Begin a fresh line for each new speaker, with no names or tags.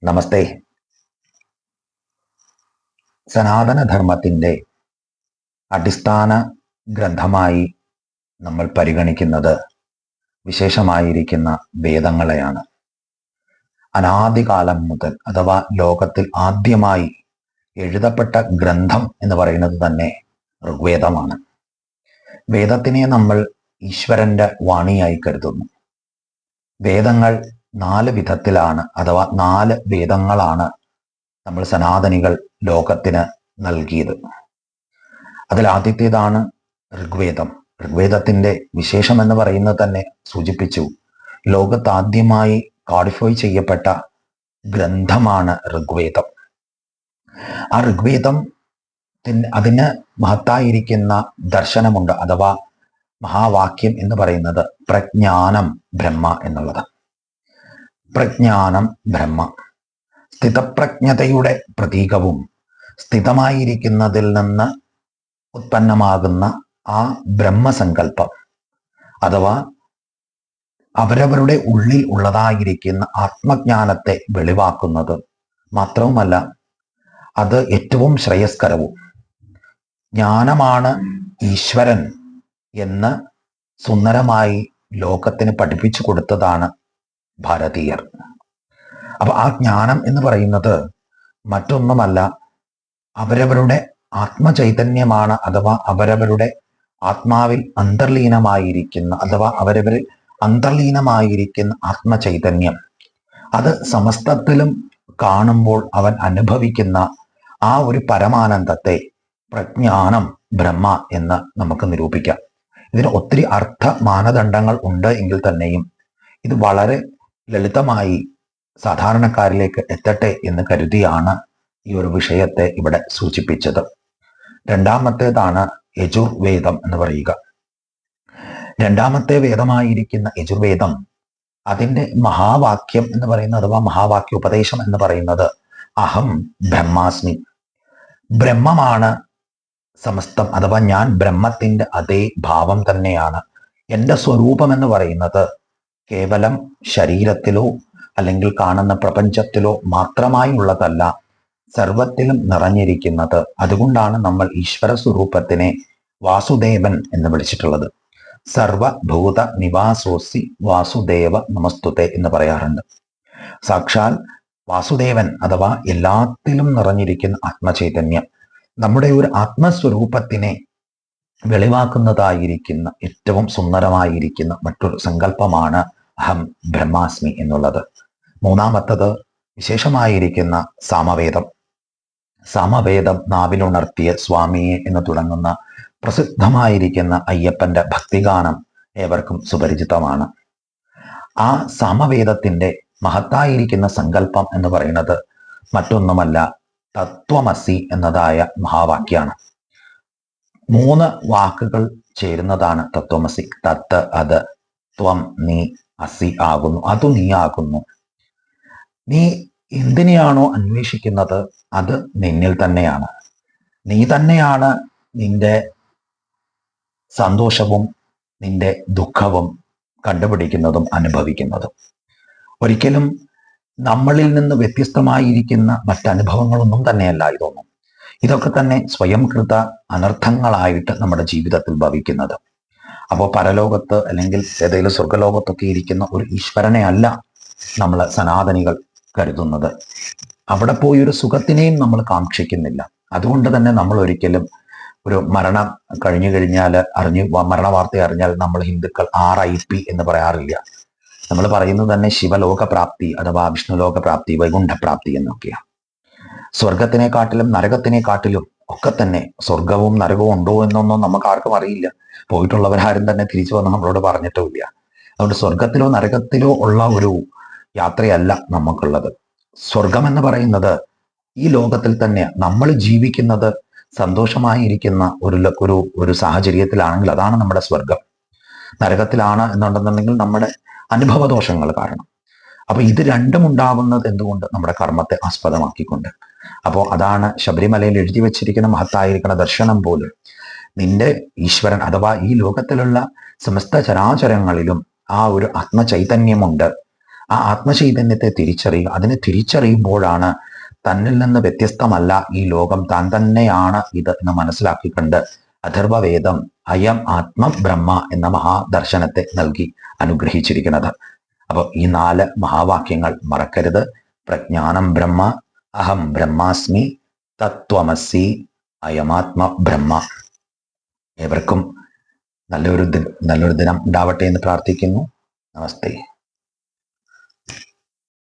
നമസ്തേ. സനാതനധർമ്മത്തിൻ്റെ അടിസ്ഥാന ഗ്രന്ഥമായി നമ്മൾ പരിഗണിക്കുന്നത് വിശേഷമായിരിക്കുന്ന വേദങ്ങളെയാണ്. അനാദികാലം മുതൽ അഥവാ ലോകത്തിൽ ആദ്യമായി എഴുതപ്പെട്ട ഗ്രന്ഥം എന്ന് പറയുന്നത് തന്നെ ഋഗ്വേദമാണ്. വേദത്തിനെ നമ്മൾ ഈശ്വരന്റെ വാണിയായി കരുതുന്നു. വേദങ്ങൾ 4 വിധത്തിലാണ് അഥവാ 4 വേദങ്ങളാണ് നമ്മൾ സനാതനികൾ ലോകത്തിന് നൽകിയത്. അതിൽ ആദ്യത്തേതാണ് ഋഗ്വേദം. ഋഗ്വേദത്തിന്റെ വിശേഷം എന്ന് പറയുന്നത് തന്നെ സൂചിപ്പിച്ചു. ലോകത്ത് ആദ്യമായി കോഡിഫൈ ചെയ്യപ്പെട്ട ഗ്രന്ഥമാണ് ഋഗ്വേദം. ആ ഋഗ്വേദം അതിന് മഹത്തായിരിക്കുന്ന ദർശനമുണ്ട്, അഥവാ മഹാവാക്യം എന്ന് പറയുന്നത് പ്രജ്ഞാനം ബ്രഹ്മ എന്നുള്ളത്. പ്രജ്ഞാനം ബ്രഹ്മ, സ്ഥിതപ്രജ്ഞതയുടെ പ്രതീകവും സ്ഥിതമായിരിക്കുന്നതിൽ നിന്ന് ഉത്പന്നമാകുന്ന ആ ബ്രഹ്മസങ്കല്പം, അഥവാ അവരവരുടെ ഉള്ളിൽ ഉള്ളതായിരിക്കുന്ന ആത്മജ്ഞാനത്തെ വെളിവാക്കുന്നത് മാത്രവുമല്ല, അത് ഏറ്റവും ശ്രേയസ്കരവും. ജ്ഞാനമാണ് ഈശ്വരൻ എന്ന് സുന്ദരമായി ലോകത്തിന് പഠിപ്പിച്ചു കൊടുത്തതാണ് ഭാരതീയർ. അപ്പൊ ആ ജ്ഞാനം എന്ന് പറയുന്നത് മറ്റൊന്നുമല്ല, അവരവരുടെ ആത്മചൈതന്യമാണ്, അഥവാ അവരവരുടെ ആത്മാവിൽ അന്തർലീനമായിരിക്കുന്ന അഥവാ അവരവരിൽ അന്തർലീനമായിരിക്കുന്ന ആത്മചൈതന്യം. അത് സമസ്തത്തിലും കാണുമ്പോൾ അവൻ അനുഭവിക്കുന്ന ആ ഒരു പരമാനന്ദത്തെ പ്രജ്ഞാനം ബ്രഹ്മ എന്ന് നമുക്ക് നിരൂപിക്കാം. ഇതിന് ഒത്തിരി അർത്ഥ മാനദണ്ഡങ്ങൾ ഉണ്ട് എങ്കിൽ തന്നെയും ഇത് വളരെ ലളിതമായി സാധാരണക്കാരിലേക്ക് എത്തട്ടെ എന്ന് കരുതിയാണ് ഈ ഒരു വിഷയത്തെ ഇവിടെ സൂചിപ്പിച്ചത്. രണ്ടാമത്തേതാണ് യജുർവേദം എന്ന് പറയുക. രണ്ടാമത്തെ വേദമായിരിക്കുന്ന യജുർവേദം, അതിൻ്റെ മഹാവാക്യം എന്ന് പറയുന്നത് അഥവാ മഹാവാക്യോപദേശം എന്ന് പറയുന്നത് അഹം ബ്രഹ്മാസ്മി, ബ്രഹ്മമാണ് സമസ്തം, അഥവാ ഞാൻ ബ്രഹ്മത്തിന്റെ അതേ ഭാവം തന്നെയാണ്. എൻ്റെ സ്വരൂപം എന്ന് പറയുന്നത് കേവലം ശരീരത്തിലോ അല്ലെങ്കിൽ കാണുന്ന പ്രപഞ്ചത്തിലോ മാത്രമായി ഉള്ളതല്ല, സർവത്തിലും നിറഞ്ഞിരിക്കുന്നത്. അതുകൊണ്ടാണ് നമ്മൾ ഈശ്വര സ്വരൂപത്തിനെ വാസുദേവൻ എന്ന് വിളിച്ചിട്ടുള്ളത്. സർവഭൂത നിവാസോസി വാസുദേവ നമസ്തുതേ എന്ന് പറയാറുണ്ട്. സാക്ഷാൽ വാസുദേവൻ അഥവാ എല്ലാത്തിലും നിറഞ്ഞിരിക്കുന്ന ആത്മചൈതന്യം, നമ്മുടെ ഒരു ആത്മസ്വരൂപത്തിനെ വെളിവാക്കുന്നതായിരിക്കുന്ന ഏറ്റവും സുന്ദരമായിരിക്കുന്ന മറ്റൊരു സങ്കല്പമാണ് അഹം ബ്രഹ്മാസ്മി എന്നുള്ളത്. മൂന്നാമത്തത് വിശേഷമായിരിക്കുന്ന സാമവേദം. സാമവേദം നാവിലുണർത്തിയ സ്വാമിയെ എന്ന് തുടങ്ങുന്ന പ്രസിദ്ധമായിരിക്കുന്ന അയ്യപ്പന്റെ ഭക്തിഗാനം ഏവർക്കും സുപരിചിതമാണ്. ആ സാമവേദത്തിന്റെ മഹത്തായിരിക്കുന്ന സങ്കല്പം എന്ന് പറയുന്നത് മറ്റൊന്നുമല്ല, തത്വമസി എന്നതായ മഹാവാക്യാണ്. 3 വാക്കുകൾ ചേരുന്നതാണ് തത്വമസി. തത്ത് അത്, ത്വം നീ, അസി ആകുന്നു, അതു നീ ആകുന്നു. നീ എന്തിനെയാണോ അന്വേഷിക്കുന്നത് അത് നിന്നിൽ തന്നെയാണ്. നീ തന്നെയാണ് നിന്റെ സന്തോഷവും നിന്റെ ദുഃഖവും കണ്ടുപിടിക്കുന്നതും അനുഭവിക്കുന്നതും. ഒരിക്കലും നമ്മളിൽ നിന്ന് വ്യത്യസ്തമായിരിക്കുന്ന മറ്റനുഭവങ്ങളൊന്നും തന്നെയല്ല ഇതൊന്നും. ഇതൊക്കെ തന്നെ സ്വയം കൃത അനർത്ഥങ്ങളായിട്ട് നമ്മുടെ ജീവിതത്തിൽ ഭവിക്കുന്നത്. അപ്പോൾ പരലോകത്ത് അല്ലെങ്കിൽ ഏതെങ്കിലും സ്വർഗലോകത്തൊക്കെ ഇരിക്കുന്ന ഒരു ഈശ്വരനെ അല്ല നമ്മൾ സനാതനികൾ കരുതുന്നത്. അവിടെ പോയി ഒരു സുഖത്തിനെയും നമ്മൾ കാക്ഷിക്കുന്നില്ല. അതുകൊണ്ട് തന്നെ നമ്മൾ ഒരിക്കലും ഒരു മരണം കഴിഞ്ഞു കഴിഞ്ഞാൽ മരണ വാർത്ത അറിഞ്ഞാൽ നമ്മൾ ഹിന്ദുക്കൾ RIP എന്ന് പറയാറില്ല. നമ്മൾ പറയുന്നത് തന്നെ ശിവലോക പ്രാപ്തി അഥവാ വിഷ്ണുലോക പ്രാപ്തി, വൈകുണ്ഠപ്രാപ്തി എന്നൊക്കെയാണ്. സ്വർഗത്തിനെക്കാട്ടിലും നരകത്തിനെക്കാട്ടിലും ഒക്കെ തന്നെ സ്വർഗവും നരകവും ഉണ്ടോ എന്നൊന്നും നമുക്ക് ആർക്കും അറിയില്ല. പോയിട്ടുള്ളവരാരും തന്നെ തിരിച്ചു വന്ന് നമ്മളോട് പറഞ്ഞിട്ടുമില്ല. അതുകൊണ്ട് സ്വർഗത്തിലോ നരകത്തിലോ ഉള്ള ഒരു യാത്രയല്ല നമുക്കുള്ളത്. സ്വർഗം എന്ന് പറയുന്നത് ഈ ലോകത്തിൽ തന്നെ നമ്മൾ ജീവിക്കുന്നത് സന്തോഷമായിരിക്കുന്ന ഒരു സാഹചര്യത്തിലാണെങ്കിൽ അതാണ് നമ്മുടെ സ്വർഗം. നരകത്തിലാണ് എന്നുണ്ടെന്നുണ്ടെങ്കിൽ നമ്മുടെ അനുഭവദോഷങ്ങൾ കാരണം. അപ്പൊ ഇത് രണ്ടും ഉണ്ടാവുന്നത് എന്തുകൊണ്ട്? നമ്മുടെ കർമ്മത്തെ ആസ്പദമാക്കിക്കൊണ്ട്. അപ്പോൾ അതാണ് ശബരിമലയിൽ എഴുതി വെച്ചിരിക്കുന്ന മഹത്തായിരിക്കുന്ന ദർശനം പോലും. നിന്റെ ഈശ്വരൻ അഥവാ ഈ ലോകത്തിലുള്ള സമസ്ത ചരാചരങ്ങളിലും ആ ഒരു ആത്മചൈതന്യമുണ്ട്. ആ ആത്മചൈതന്യത്തെ തിരിച്ചറിയുക. അതിനെ തിരിച്ചറിയുമ്പോഴാണ് തന്നിൽ നിന്ന് വ്യത്യസ്തമല്ല ഈ ലോകം, താൻ തന്നെയാണ് ഇത് എന്ന് മനസ്സിലാക്കിക്കൊണ്ട് അഥർവവേദം അയം ആത്മബ്രഹ്മ എന്ന മഹാദർശനത്തെ നൽകി അനുഗ്രഹിച്ചിരിക്കുന്നത്. അപ്പോൾ ഈ 4 മഹാവാക്യങ്ങൾ മറക്കരുത്. പ്രജ്ഞാനം ബ്രഹ്മ, അഹം ബ്രഹ്മാസ്മി, തത്വമസി, അയമാത്മ ബ്രഹ്മ. ഏവർക്കും നല്ലൊരു ദിനം ഉണ്ടാവട്ടെ എന്ന് പ്രാർത്ഥിക്കുന്നു. നമസ്തേ.